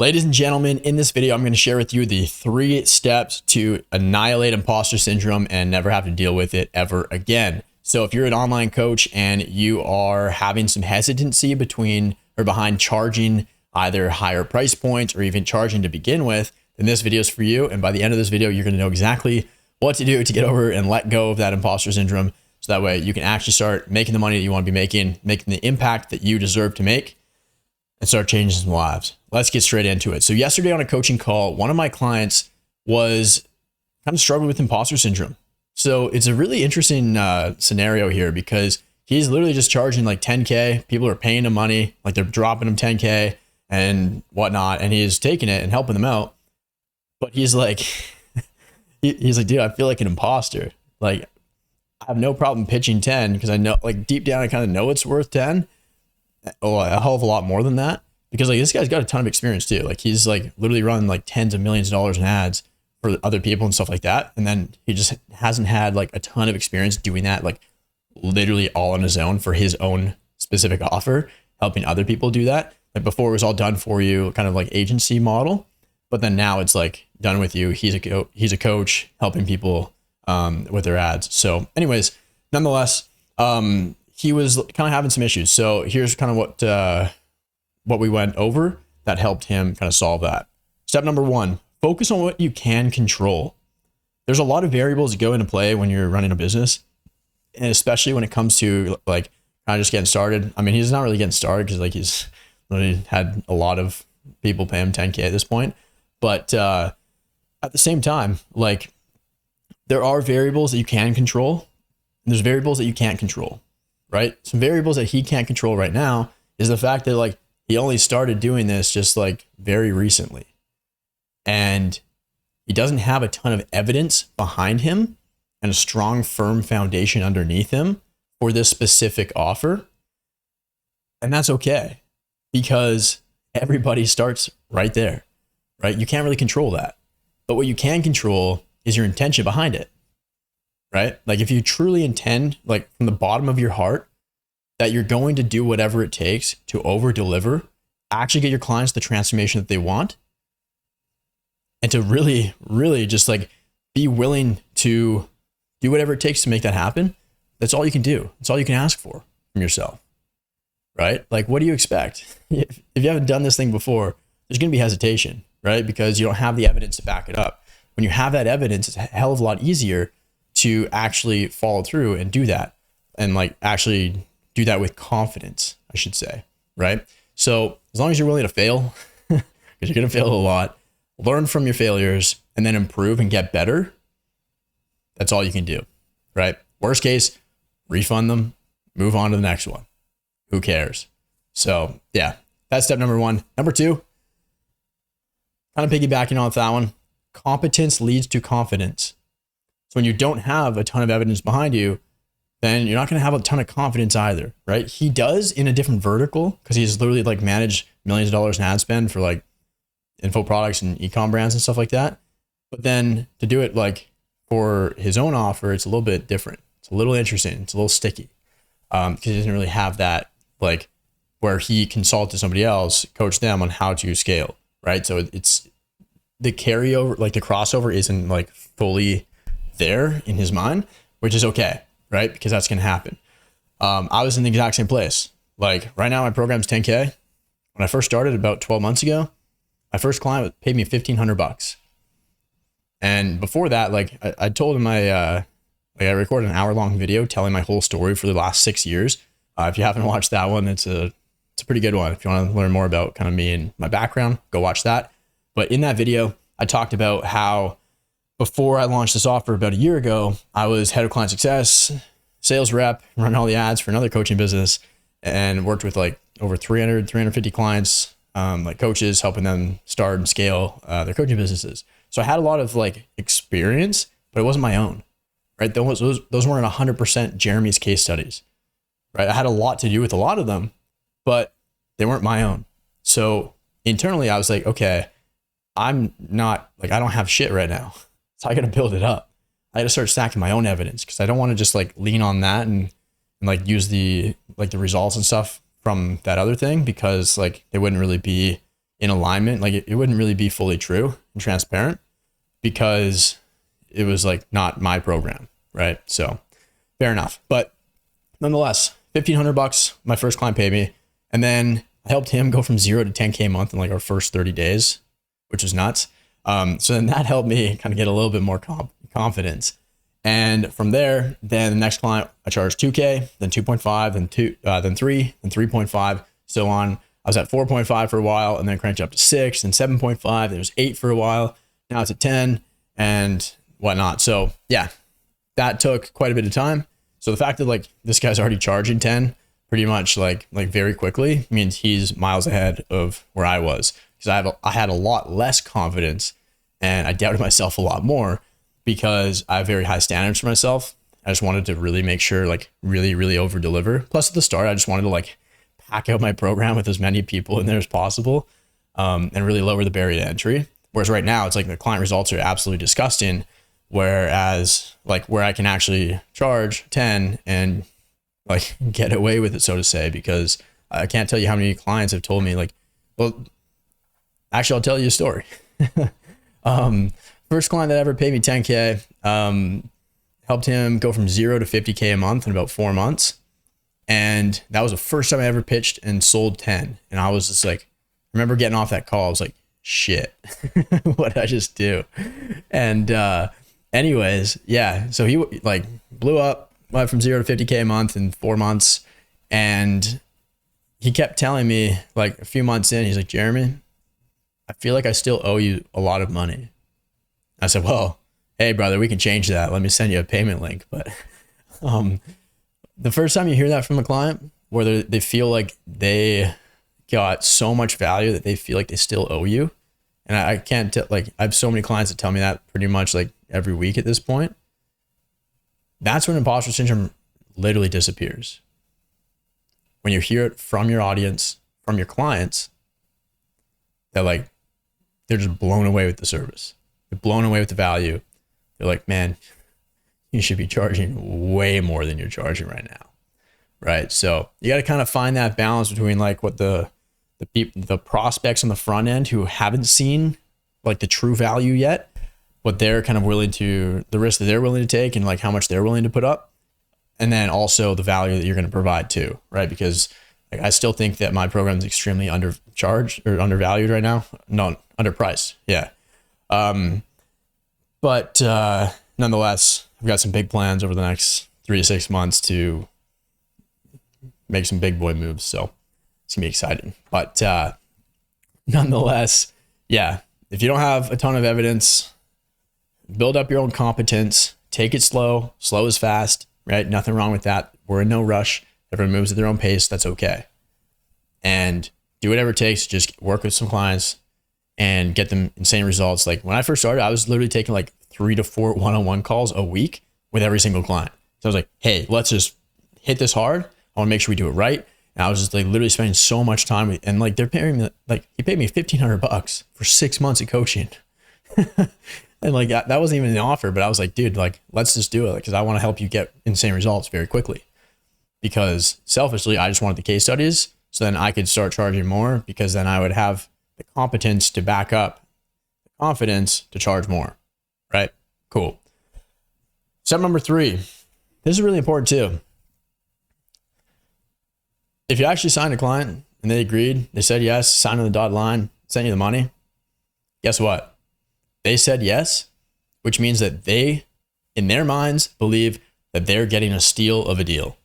Ladies and gentlemen, in this video, I'm going to share with you the 3 steps to annihilate imposter syndrome and never have to deal with it ever again. So if you're an online coach and you are having some hesitancy behind charging either higher price points or even charging to begin with, then this video is for you. And by the end of this video, you're going to know exactly what to do to get over and let go of that imposter syndrome. So that way you can actually start making the money that you want to be making the impact that you deserve to make, and start changing some lives. Let's get straight into it. So yesterday on a coaching call, one of my clients was kind of struggling with imposter syndrome. So it's a really interesting scenario here because he's literally just charging like 10K. People are paying him money, like they're dropping him 10K and whatnot. And he's taking it and helping them out. But he's like, he's like, dude, I feel like an imposter. Like I have no problem pitching 10 because I know, like deep down, I kind of know it's worth 10. Oh, a hell of a lot more than that, because like this guy's got a ton of experience too. Like he's like literally running like tens of millions of dollars in ads for other people and stuff like that. And then he just hasn't had like a ton of experience doing that, like literally all on his own for his own specific offer, helping other people do that. Like before it was all done for you, kind of like agency model, but then now it's like done with you. He's a coach helping people with their ads. So anyways, nonetheless, he was kind of having some issues. So here's kind of what we went over that helped him kind of solve that. Step number 1, focus on what you can control. There's a lot of variables that go into play when you're running a business, and especially when it comes to like kind of just getting started. I mean, he's not really getting started because like he's literally had a lot of people pay him 10K at this point. But at the same time, like there are variables that you can control, and there's variables that you can't control. Right? Some variables that he can't control right now is the fact that like he only started doing this just like very recently. And he doesn't have a ton of evidence behind him and a strong, firm foundation underneath him for this specific offer. And that's okay, because everybody starts right there, right? You can't really control that. But what you can control is your intention behind it. Right? Like if you truly intend, like from the bottom of your heart, that you're going to do whatever it takes to over deliver, actually get your clients the transformation that they want, and to really, really just like be willing to do whatever it takes to make that happen. That's all you can do. That's all you can ask for from yourself. Right? Like, what do you expect? If you haven't done this thing before, there's going to be hesitation, right? Because you don't have the evidence to back it up. When you have that evidence, it's a hell of a lot easier to actually follow through and do that, and like actually do that with confidence, I should say, right? So as long as you're willing to fail, because you're going to fail a lot, learn from your failures and then improve and get better. That's all you can do, right? Worst case, refund them, move on to the next one. Who cares? So yeah, that's step number 1. Number 2, kind of piggybacking off that one, competence leads to confidence. So when you don't have a ton of evidence behind you, then you're not going to have a ton of confidence either, right? He does in a different vertical because he's literally like managed millions of dollars in ad spend for like info products and e-com brands and stuff like that. But then to do it like for his own offer, it's a little bit different. It's a little interesting. It's a little sticky because he doesn't really have that like where he consulted somebody else, coached them on how to scale, right? So it's the carryover, like the crossover isn't like fully there in his mind, which is okay, right? Because that's going to happen. I was in the exact same place. Like right now, my program's 10K. When I first started about 12 months ago, my first client paid me $1,500. And before that, like I told him I recorded an hour-long video telling my whole story for the last 6 years. If you haven't watched that one, it's a pretty good one. If you want to learn more about kind of me and my background, go watch that. But in that video, I talked about how before I launched this offer about a year ago, I was head of client success, sales rep, running all the ads for another coaching business, and worked with like over 350 clients, like coaches, helping them start and scale their coaching businesses. So I had a lot of like experience, but it wasn't my own, right? Those weren't 100% Jeremy's case studies, right? I had a lot to do with a lot of them, but they weren't my own. So internally I was like, okay, I'm not like, I don't have shit right now. So I got to build it up. I got to start stacking my own evidence because I don't want to just like lean on that and like use the results and stuff from that other thing, because like they wouldn't really be in alignment, like it wouldn't really be fully true and transparent because it was like not my program, right? So fair enough. But nonetheless, $1,500 my first client paid me. And then I helped him go from 0 to 10K a month in like our first 30 days, which was nuts. So then that helped me kind of get a little bit more confidence. And from there, then the next client, I charged 2K, then 2.5, then 3, then 3.5, so on. I was at 4.5 for a while and then cranked up to 6 and 7.5. There was 8 for a while. Now it's at 10 and whatnot. So yeah, that took quite a bit of time. So the fact that like this guy's already charging 10 pretty much like very quickly means he's miles ahead of where I was, because I had a lot less confidence and I doubted myself a lot more because I have very high standards for myself. I just wanted to really make sure, like really over deliver. Plus at the start, I just wanted to like pack out my program with as many people in there as possible, and really lower the barrier to entry. Whereas right now it's like the client results are absolutely disgusting. Whereas like where I can actually charge 10 and like get away with it, so to say, because I can't tell you how many clients have told me like, well, actually I'll tell you a story. First client that ever paid me 10K, helped him go from 0 to 50K a month in about 4 months. And that was the first time I ever pitched and sold 10. And I was just like, I remember getting off that call. I was like, shit, what did I just do? And, anyways, yeah. So he like blew up, went from 0 to 50K a month in 4 months. And he kept telling me like a few months in, he's like, Jeremy, I feel like I still owe you a lot of money. I said, well, hey brother, we can change that. Let me send you a payment link. But the first time you hear that from a client where they feel like they got so much value that they feel like they still owe you. And I can't tell, like I have so many clients that tell me that pretty much like every week at this point. That's when imposter syndrome literally disappears. When you hear it from your audience, from your clients, that like, they're just blown away with the service. They're blown away with the value. They're like, man, you should be charging way more than you're charging right now. Right. So you got to kind of find that balance between like what the prospects on the front end who haven't seen like the true value yet, what they're kind of willing to, the risk that they're willing to take and like how much they're willing to put up. And then also the value that you're going to provide too. Right. Because like, I still think that my program is extremely undercharged or undervalued right now. No, underpriced. Yeah. But nonetheless, I've got some big plans over the next 3 to 6 months to make some big boy moves. So it's gonna be exciting. But nonetheless, yeah, if you don't have a ton of evidence, build up your own competence, take it slow. Slow is fast, right? Nothing wrong with that. We're in no rush. Everyone moves at their own pace. That's okay. And do whatever it takes. Just work with some clients and get them insane results. Like when I first started, I was literally taking like 3 to 4 one-on-one calls a week with every single client. So I was like, hey, let's just hit this hard. I want to make sure we do it right. And I was just like literally spending so much time with, and like they're paying me, like he paid me $1,500 for 6 months of coaching. And like that wasn't even the offer, but I was like, dude, like, let's just do it. Like, cause I want to help you get insane results very quickly, because selfishly, I just wanted the case studies. So then I could start charging more, because then I would have the competence to back up the confidence to charge more. Right? Cool. Step number 3. This is really important too. If you actually signed a client and they agreed, they said yes, signed on the dotted line, sent you the money, guess what? They said yes, which means that they, in their minds, believe that they're getting a steal of a deal.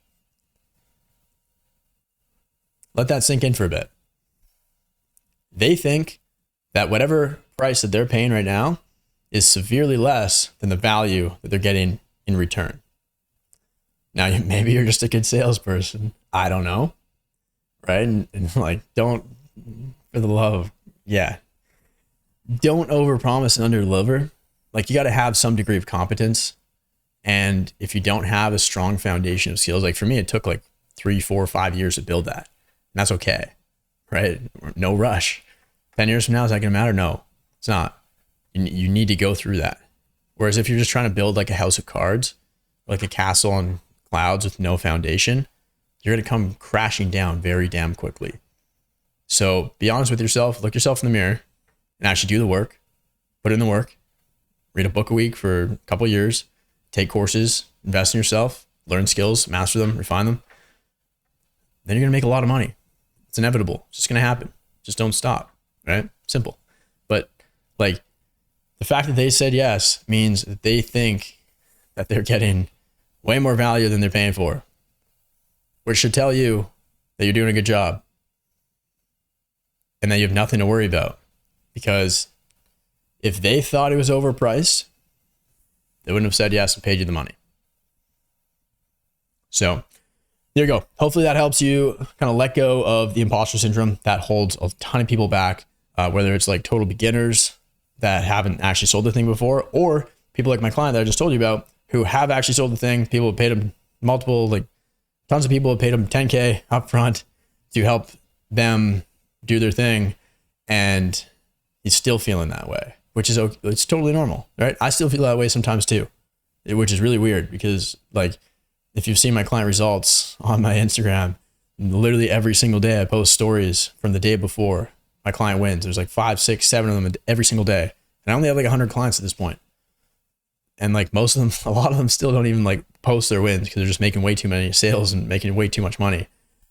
Let that sink in for a bit. They think that whatever price that they're paying right now is severely less than the value that they're getting in return. Now, maybe you're just a good salesperson. I don't know. Right? And like, don't, for the love of, yeah, don't overpromise and underdeliver. Like, you got to have some degree of competence. And if you don't have a strong foundation of skills, like for me, it took like 3, 4, 5 years to build that. And that's okay. Right? No rush. 10 years from now, is that going to matter? No, it's not. You need to go through that. Whereas if you're just trying to build like a house of cards, like a castle on clouds with no foundation, you're going to come crashing down very damn quickly. So be honest with yourself, look yourself in the mirror and actually do the work, put in the work, read a book a week for a couple of years, take courses, invest in yourself, learn skills, master them, refine them. Then you're going to make a lot of money. It's inevitable. It's just going to happen. Just don't stop, right? Simple. But like the fact that they said yes means that they think that they're getting way more value than they're paying for, which should tell you that you're doing a good job and that you have nothing to worry about. Because if they thought it was overpriced, they wouldn't have said yes and paid you the money. So there you go. Hopefully that helps you kind of let go of the imposter syndrome that holds a ton of people back, whether it's like total beginners that haven't actually sold the thing before, or people like my client that I just told you about who have actually sold the thing. People have paid them multiple, like tons of people have paid them $10K up front to help them do their thing. And he's still feeling that way, which is okay. It's totally normal, right? I still feel that way sometimes too, which is really weird because like, if you've seen my client results on my Instagram, literally every single day I post stories from the day before my client wins. There's like 5, 6, 7 of them every single day. And I only have like 100 clients at this point. And like most of them, a lot of them still don't even like post their wins because they're just making way too many sales and making way too much money.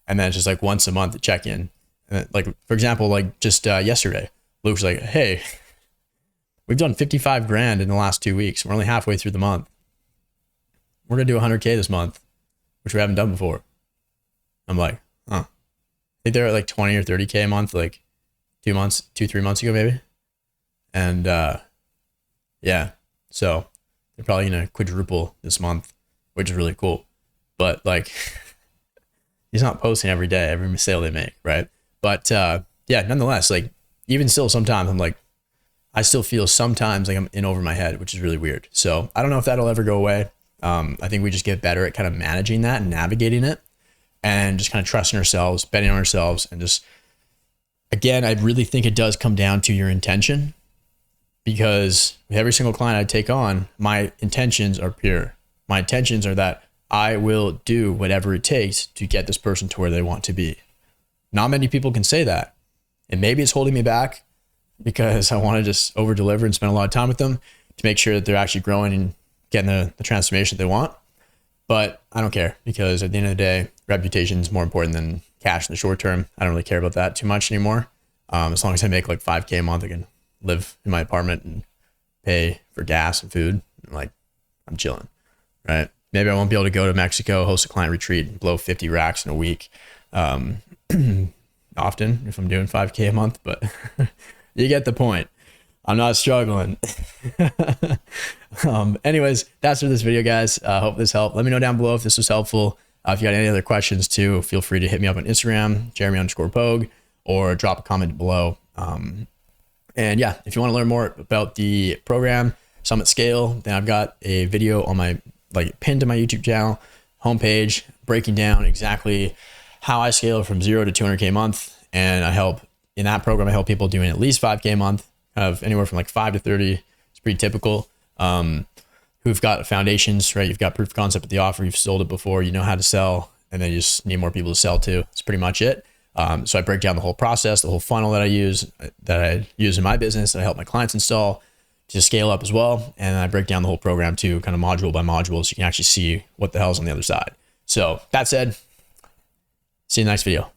And then it's just like once a month to check in. And like, for example, like just yesterday, Luke was like, hey, we've done 55 grand in the last 2 weeks. We're only halfway through the month. We're going to do 100K this month, which we haven't done before. I'm like, huh. I think they're at like 20 or 30K a month, like 3 months ago, maybe. And yeah, so they're probably going to quadruple this month, which is really cool. But like, he's not posting every day, every sale they make, right? But yeah, nonetheless, like even still, sometimes I'm like, I still feel sometimes like I'm in over my head, which is really weird. So I don't know if that'll ever go away. I think we just get better at kind of managing that and navigating it and just kind of trusting ourselves, betting on ourselves. And just, again, I really think it does come down to your intention, because with every single client I take on, my intentions are pure. My intentions are that I will do whatever it takes to get this person to where they want to be. Not many people can say that. And maybe it's holding me back because I want to just over deliver and spend a lot of time with them to make sure that they're actually growing and getting the transformation that they want. But I don't care, because at the end of the day, reputation is more important than cash in the short term. I don't really care about that too much anymore. As long as I make like 5K a month, I can live in my apartment and pay for gas and food. Like, I'm chilling, right? Maybe I won't be able to go to Mexico, host a client retreat, and blow 50 racks in a week often if I'm doing 5K a month, but you get the point. I'm not struggling. Anyways, that's for this video, guys. Hope this helped. Let me know down below if this was helpful. If you got any other questions too, feel free to hit me up on Instagram, Jeremy_Pogue, or drop a comment below. And yeah, if you want to learn more about the program, Summit Scale, then I've got a video on my, like, pinned to my YouTube channel homepage, breaking down exactly how I scale from 0 to 200K a month. And in that program, I help people doing at least 5K a month, of anywhere from like 5 to 30. It's pretty typical. Who've got foundations, right? You've got proof of concept of the offer. You've sold it before. You know how to sell, and then you just need more people to sell to. That's pretty much it. So I break down the whole process, the whole funnel that I use in my business, that I help my clients install to scale up as well. And I break down the whole program too, kind of module by module, so you can actually see what the hell's on the other side. So that said, see you in the next video.